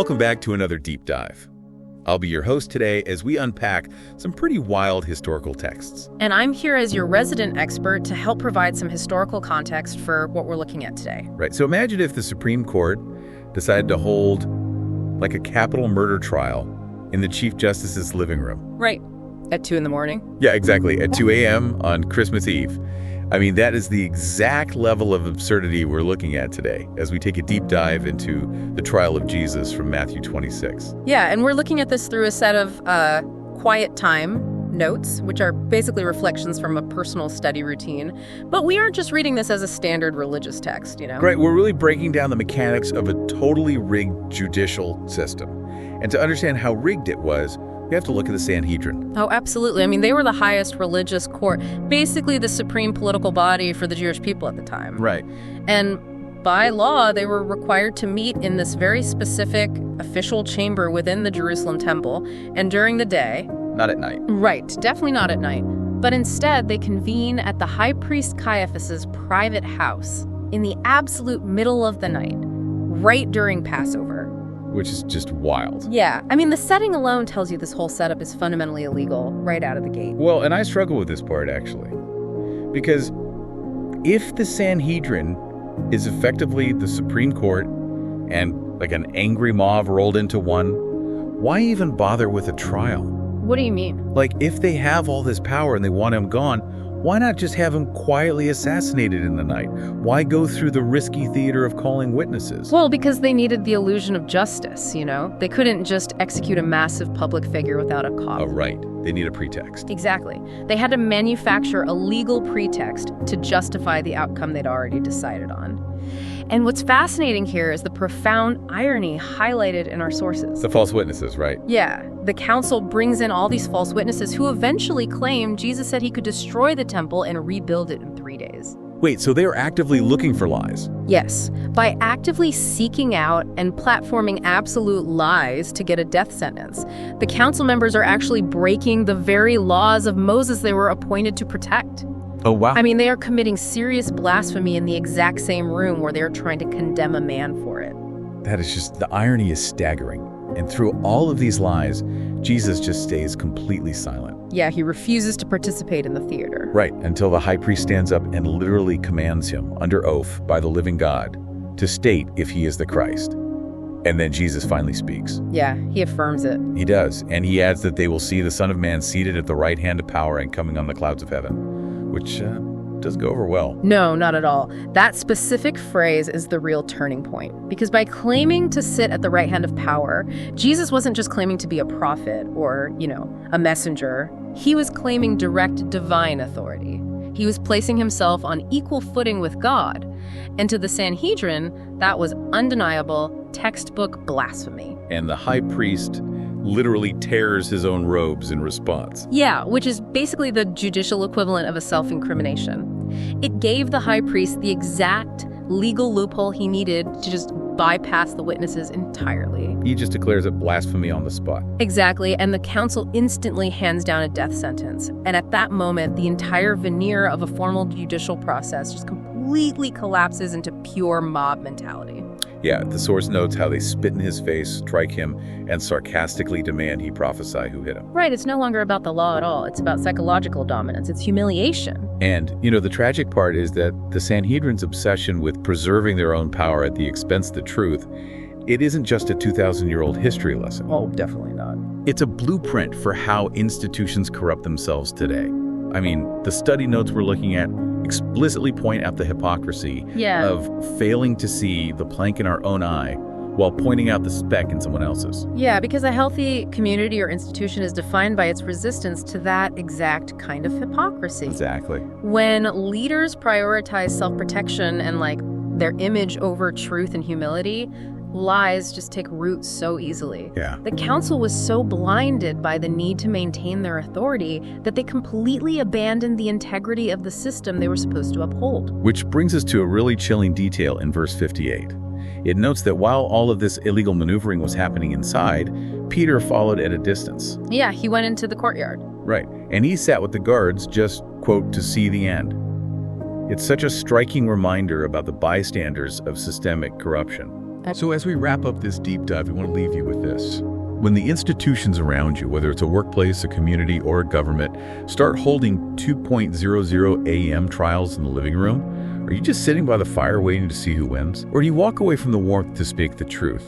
Welcome back to another deep dive. I'll be your host today as we unpack some pretty wild historical texts. And I'm here as your resident expert to help provide some historical context for what we're looking at today. Right, so imagine if the Supreme Court decided to hold like a capital murder trial in the Chief Justice's living room. Right, at 2 in the morning. Yeah, exactly, at 2 a.m. on Christmas Eve. I mean, that is the exact level of absurdity we're looking at today as we take a deep dive into the trial of Jesus from Matthew 26. Yeah, and we're looking at this through a set of quiet time notes, which are basically reflections from a personal study routine. But we aren't just reading this as a standard religious text, you know? Right, we're really breaking down the mechanics of a totally rigged judicial system. And to understand how rigged it was, we have to look at the Sanhedrin. Oh, absolutely. I mean, they were the highest religious court, basically the supreme political body for the Jewish people at the time. Right. And by law, they were required to meet in this very specific official chamber within the Jerusalem temple, and during the day. Not at night. Right, definitely not at night. But instead, they convene at the high priest Caiaphas's private house in the absolute middle of the night, right during Passover. Which is just wild. Yeah, I mean, the setting alone tells you this whole setup is fundamentally illegal right out of the gate. Well, and I struggle with this part, actually. Because if the Sanhedrin is effectively the Supreme Court and like an angry mob rolled into one, why even bother with a trial? What do you mean? Like, if they have all this power and they want him gone, why not just have him quietly assassinated in the night? Why go through the risky theater of calling witnesses? Well, because they needed the illusion of justice, you know? They couldn't just execute a massive public figure without a cause. Oh, right. They need a pretext. Exactly. They had to manufacture a legal pretext to justify the outcome they'd already decided on. And what's fascinating here is the profound irony highlighted in our sources. The false witnesses, right? Yeah. The council brings in all these false witnesses who eventually claim Jesus said he could destroy the temple and rebuild it in 3 days. Wait, so they are actively looking for lies? Yes. By actively seeking out and platforming absolute lies to get a death sentence, the council members are actually breaking the very laws of Moses they were appointed to protect. Oh, wow. I mean, they are committing serious blasphemy in the exact same room where they are trying to condemn a man for it. That is just, the irony is staggering. And through all of these lies, Jesus just stays completely silent. Yeah, he refuses to participate in the theater. Right, until the high priest stands up and literally commands him, under oath by the living God, to state if he is the Christ. And then Jesus finally speaks. Yeah, he affirms it. He does, and he adds that they will see the Son of Man seated at the right hand of power and coming on the clouds of heaven, which doesn't go over well. No, not at all. That specific phrase is the real turning point. Because by claiming to sit at the right hand of power, Jesus wasn't just claiming to be a prophet or, a messenger. He was claiming direct divine authority. He was placing himself on equal footing with God. And to the Sanhedrin, that was undeniable textbook blasphemy. And the high priest literally tears his own robes in response. Yeah, which is basically the judicial equivalent of a self-incrimination. It gave the high priest the exact legal loophole he needed to just bypass the witnesses entirely. He just declares it blasphemy on the spot. Exactly, and the council instantly hands down a death sentence. And at that moment, the entire veneer of a formal judicial process just completely collapses into pure mob mentality. Yeah, the source notes how they spit in his face, strike him, and sarcastically demand he prophesy who hit him. Right, it's no longer about the law at all. It's about psychological dominance. It's humiliation. And, the tragic part is that the Sanhedrin's obsession with preserving their own power at the expense of the truth, it isn't just a 2,000-year-old history lesson. Oh, definitely not. It's a blueprint for how institutions corrupt themselves today. I mean, the study notes we're looking at explicitly point out the hypocrisy of failing to see the plank in our own eye while pointing out the speck in someone else's. Yeah, because a healthy community or institution is defined by its resistance to that exact kind of hypocrisy. Exactly. When leaders prioritize self-protection and their image over truth and humility, lies just take root so easily. Yeah. The council was so blinded by the need to maintain their authority that they completely abandoned the integrity of the system they were supposed to uphold. Which brings us to a really chilling detail in verse 58. It notes that while all of this illegal maneuvering was happening inside, Peter followed at a distance. Yeah, he went into the courtyard. Right, and he sat with the guards just, quote, to see the end. It's such a striking reminder about the bystanders of systemic corruption. So as we wrap up this deep dive, we want to leave you with this. When the institutions around you, whether it's a workplace, a community, or a government, start holding 2.00 a.m. trials in the living room, are you just sitting by the fire waiting to see who wins? Or do you walk away from the warmth to speak the truth?